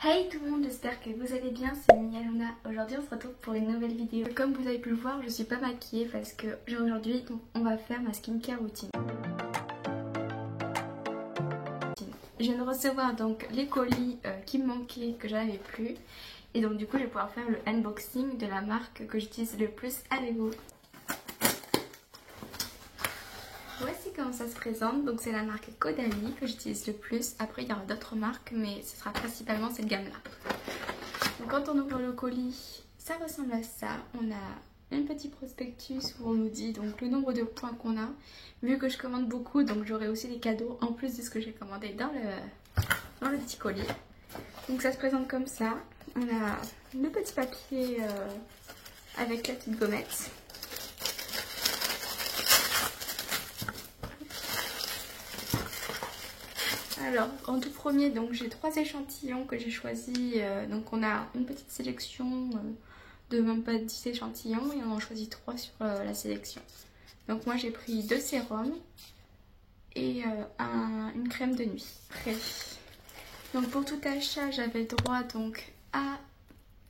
Hey tout le monde, j'espère que vous allez bien, c'est Mia Luna. Aujourd'hui on se retrouve pour une nouvelle vidéo. Comme vous avez pu le voir, je suis pas maquillée parce que aujourd'hui on va faire ma skincare routine. Je viens de recevoir donc les colis qui me manquaient, que j'avais plus. Et donc du coup je vais pouvoir faire le unboxing de la marque que j'utilise le plus avec vous. Voici comment ça se présente, donc c'est la marque Caudalie que j'utilise le plus. Après il y aura d'autres marques mais ce sera principalement cette gamme là. Donc quand on ouvre le colis, ça ressemble à ça. On a un petit prospectus où on nous dit donc le nombre de points qu'on a. Vu que je commande beaucoup, donc j'aurai aussi des cadeaux en plus de ce que j'ai commandé dans le petit colis. Donc ça se présente comme ça. On a le petit papier avec la petite gommette. Alors, en tout premier, donc j'ai 3 échantillons que j'ai choisis. Donc on a une petite sélection de même pas 10 échantillons et on en choisit 3 sur la sélection. Donc moi j'ai pris 2 sérums et une crème de nuit. Après. Donc pour tout achat, j'avais droit donc à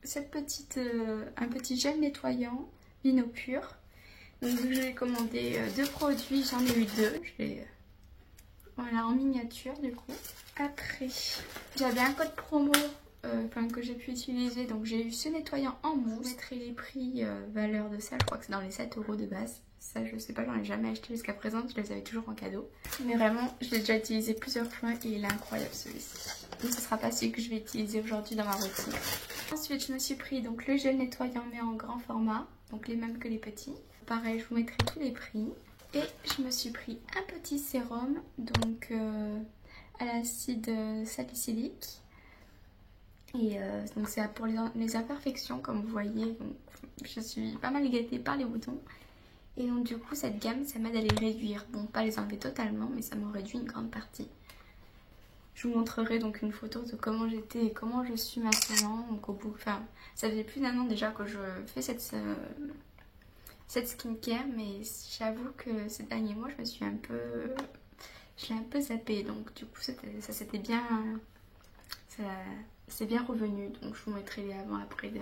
un petit gel nettoyant Vino Pur. Donc j'ai commandé 2 produits, j'en ai eu 2. Voilà, en miniature du coup. Après, j'avais un code promo que j'ai pu utiliser. Donc j'ai eu ce nettoyant en mousse. Je mettrai les prix, valeur de ça. Je crois que c'est dans les 7 € de base. Ça, je sais pas, j'en ai jamais acheté jusqu'à présent. Je les avais toujours en cadeau. Mais vraiment, je l'ai déjà utilisé plusieurs fois et il est incroyable celui-ci. Donc ce sera pas celui que je vais utiliser aujourd'hui dans ma routine. Ensuite, je me suis pris donc le gel nettoyant mais en grand format. Donc les mêmes que les petits. Pareil, je vous mettrai tous les prix. Et je me suis pris un petit sérum donc à l'acide salicylique. Et donc c'est pour les imperfections comme vous voyez. Donc, je suis pas mal gâtée par les boutons. Et donc du coup cette gamme ça m'aide à les réduire. Bon, pas les enlever totalement mais ça m'en réduit une grande partie. Je vous montrerai donc une photo de comment j'étais et comment je suis maintenant. Donc au bout, enfin ça faisait plus d'1 an déjà que je fais cette skincare, mais j'avoue que ces derniers mois je l'ai un peu zappée, donc du coup ça s'était bien, c'est bien revenu. Donc je vous mettrai les avant après de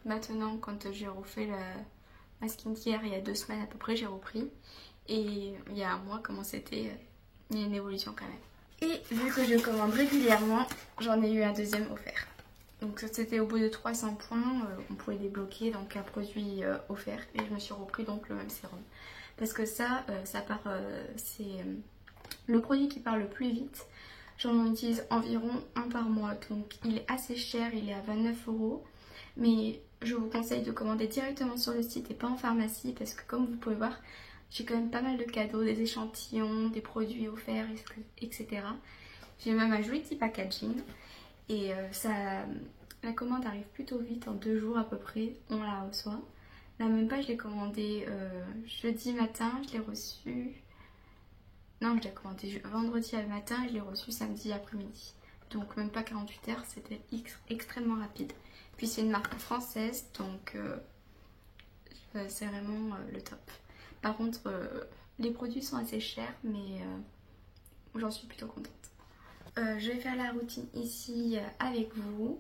maintenant. Quand j'ai refait ma skincare il y a 2 semaines à peu près, j'ai repris, et il y a un mois comment c'était, il y a une évolution quand même. Et vu que je commande régulièrement, j'en ai eu un deuxième offert. Donc c'était au bout de 300 points, on pouvait débloquer donc un produit offert, et je me suis repris donc le même sérum. Parce que ça c'est le produit qui part le plus vite. J'en utilise environ 1 par mois, donc il est assez cher, il est à 29 €. Mais je vous conseille de commander directement sur le site et pas en pharmacie, parce que comme vous pouvez voir, j'ai quand même pas mal de cadeaux, des échantillons, des produits offerts, etc. J'ai même un joli petit packaging. Et la commande arrive plutôt vite, en 2 jours à peu près, on la reçoit. Là même pas, je l'ai commandé jeudi matin, je l'ai reçu... Non, je l'ai commandé vendredi matin et je l'ai reçu samedi après-midi. Donc même pas 48 heures, c'était extrêmement rapide. Puis c'est une marque française, donc c'est vraiment le top. Par contre, les produits sont assez chers, mais j'en suis plutôt contente. Je vais faire la routine ici avec vous.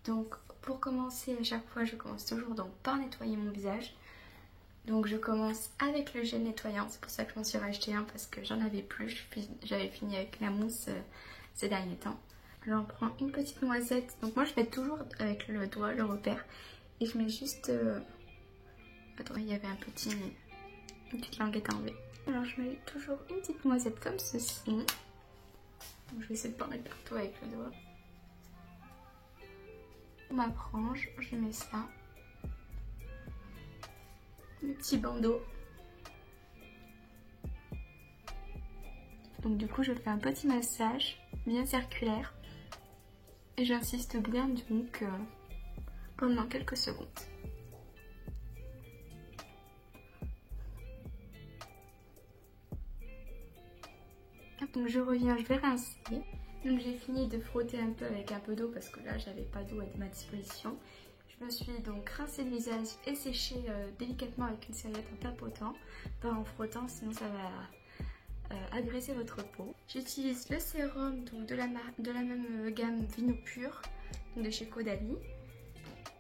Donc pour commencer, à chaque fois je commence toujours donc par nettoyer mon visage. Donc je commence avec le gel nettoyant, c'est pour ça que je m'en suis racheté un, parce que j'en avais plus, j'avais fini avec la mousse ces derniers temps. J'en prends une petite noisette, donc moi je fais toujours avec le doigt, le repère, et je mets juste... Attends, il y avait une petite languette à enlever. Alors je mets toujours une petite noisette comme ceci. Donc, je vais essayer de pas mettre partout avec le doigt. Ma frange, je mets ça. Le petit bandeau. Donc du coup je fais un petit massage bien circulaire. Et j'insiste bien donc pendant quelques secondes. Donc je reviens, je vais rincer. Donc j'ai fini de frotter un peu avec un peu d'eau parce que là j'avais pas d'eau à ma disposition. Je me suis donc rincé le visage et séché délicatement avec une serviette en tapotant, pas en frottant, sinon ça va agresser votre peau. J'utilise le sérum donc de la même gamme Vino Pur. de chez Caudalie.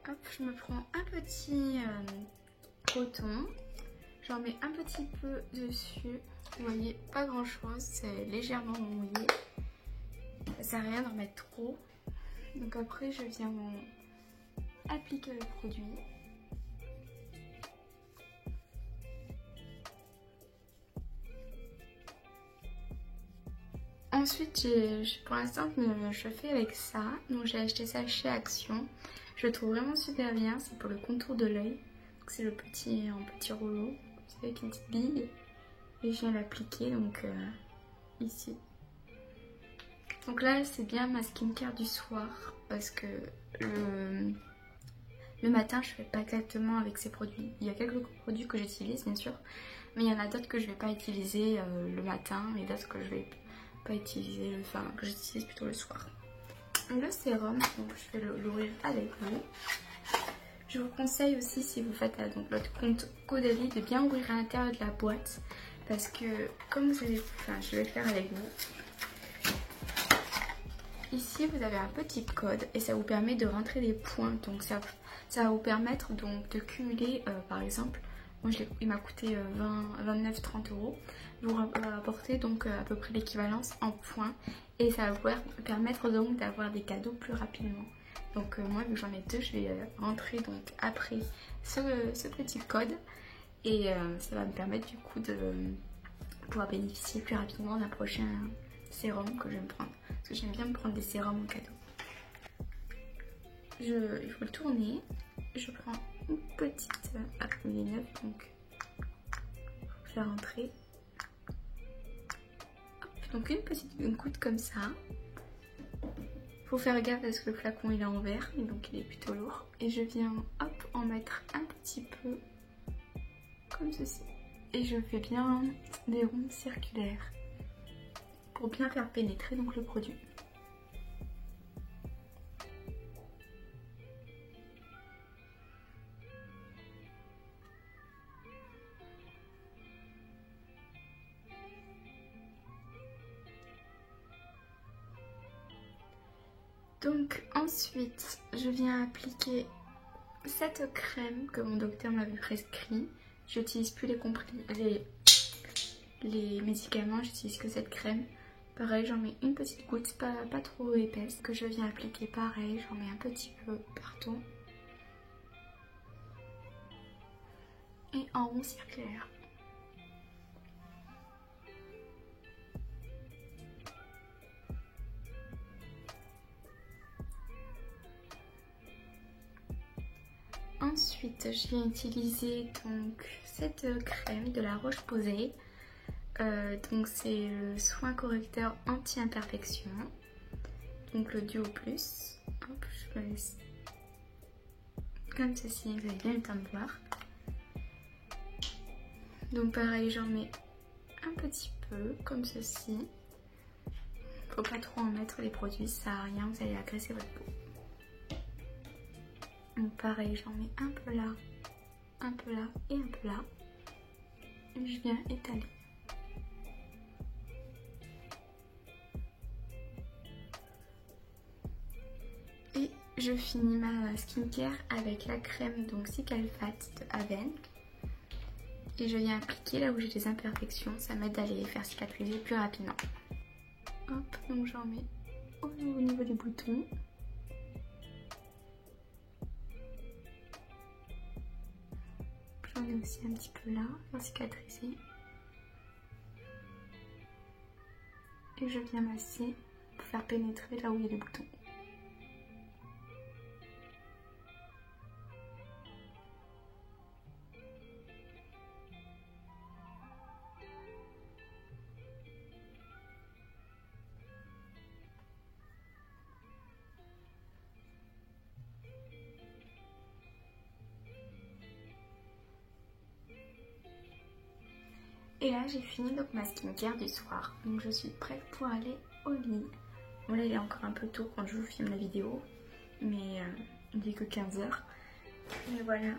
Hop, je me prends un petit coton. J'en mets un petit peu dessus. Vous voyez, pas grand chose, c'est légèrement mouillé. Ça sert à rien d'en mettre trop. Donc après, je viens appliquer le produit. Ensuite, pour l'instant, je fais avec ça. Donc j'ai acheté ça chez Action. Je le trouve vraiment super bien. C'est pour le contour de l'œil. C'est le petit rouleau. C'est avec une petite bille. Et je viens l'appliquer donc ici. Donc là, c'est bien ma skincare du soir. Parce que le matin, je fais pas exactement avec ces produits. Il y a quelques produits que j'utilise, bien sûr. Mais il y en a d'autres que je vais pas utiliser le matin. Et d'autres que je vais pas utiliser, que j'utilise plutôt le soir. Le sérum, donc je vais l'ouvrir avec vous. Je vous conseille aussi, si vous faites donc votre compte Caudalie, de bien ouvrir à l'intérieur de la boîte, parce que comme vous allez, je vais le faire avec vous. Ici vous avez un petit code et ça vous permet de rentrer des points, donc ça va vous permettre donc de cumuler par exemple. Moi, il m'a coûté 29-30 €. Vous rapportez donc à peu près l'équivalence en points. Et ça va vous permettre donc d'avoir des cadeaux plus rapidement. Donc moi, vu que j'en ai deux, je vais rentrer donc après ce petit code. Et ça va me permettre du coup de pouvoir bénéficier plus rapidement d'un prochain sérum que je vais me prendre. Parce que j'aime bien me prendre des sérums en cadeau. Il faut le tourner. Je prends une petite il est neuf, donc je la rentrer. Hop, donc une goutte comme ça. Faut faire gaffe parce que le flacon il est en verre et donc il est plutôt lourd. Et je viens hop en mettre un petit peu comme ceci. Et je fais bien des ronds circulaires pour bien faire pénétrer donc le produit. Donc ensuite, je viens appliquer cette crème que mon docteur m'avait prescrit. J'utilise plus les médicaments, j'utilise que cette crème. Pareil, j'en mets une petite goutte, pas trop épaisse, que je viens appliquer pareil. J'en mets un petit peu partout. Et en rond circulaire. Ensuite, je viens utiliser donc cette crème de la Roche-Posay. Donc c'est le soin correcteur anti-imperfection. Donc le Duo Plus. Hop, je me laisse comme ceci, vous avez bien le temps de voir. Donc pareil, j'en mets un petit peu comme ceci. Faut pas trop en mettre les produits, ça sert à rien, vous allez agresser votre peau. Donc pareil, j'en mets un peu là et un peu là. Et je viens étaler. Et je finis ma skincare avec la crème donc Cicalfate de Aven. Et je viens appliquer là où j'ai des imperfections, ça m'aide à les faire cicatriser plus rapidement. Hop, donc j'en mets au niveau des boutons. J'en ai aussi un petit peu là pour cicatriser. Et je viens masser pour faire pénétrer là où il y a les boutons. Et là j'ai fini donc ma skincare du soir. Donc je suis prête pour aller au lit. Bon là il est encore un peu tôt quand je vous filme la vidéo. Mais il n'est que 15 h. Et voilà.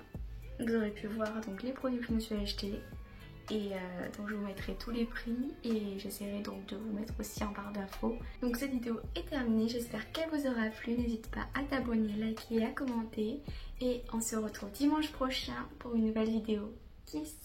Vous aurez pu voir donc les produits que je me suis achetés. Et donc je vous mettrai tous les prix et j'essaierai donc de vous mettre aussi en barre d'infos. Donc cette vidéo est terminée, j'espère qu'elle vous aura plu. N'hésite pas à t'abonner, liker et à commenter. Et on se retrouve dimanche prochain pour une nouvelle vidéo. Kiss!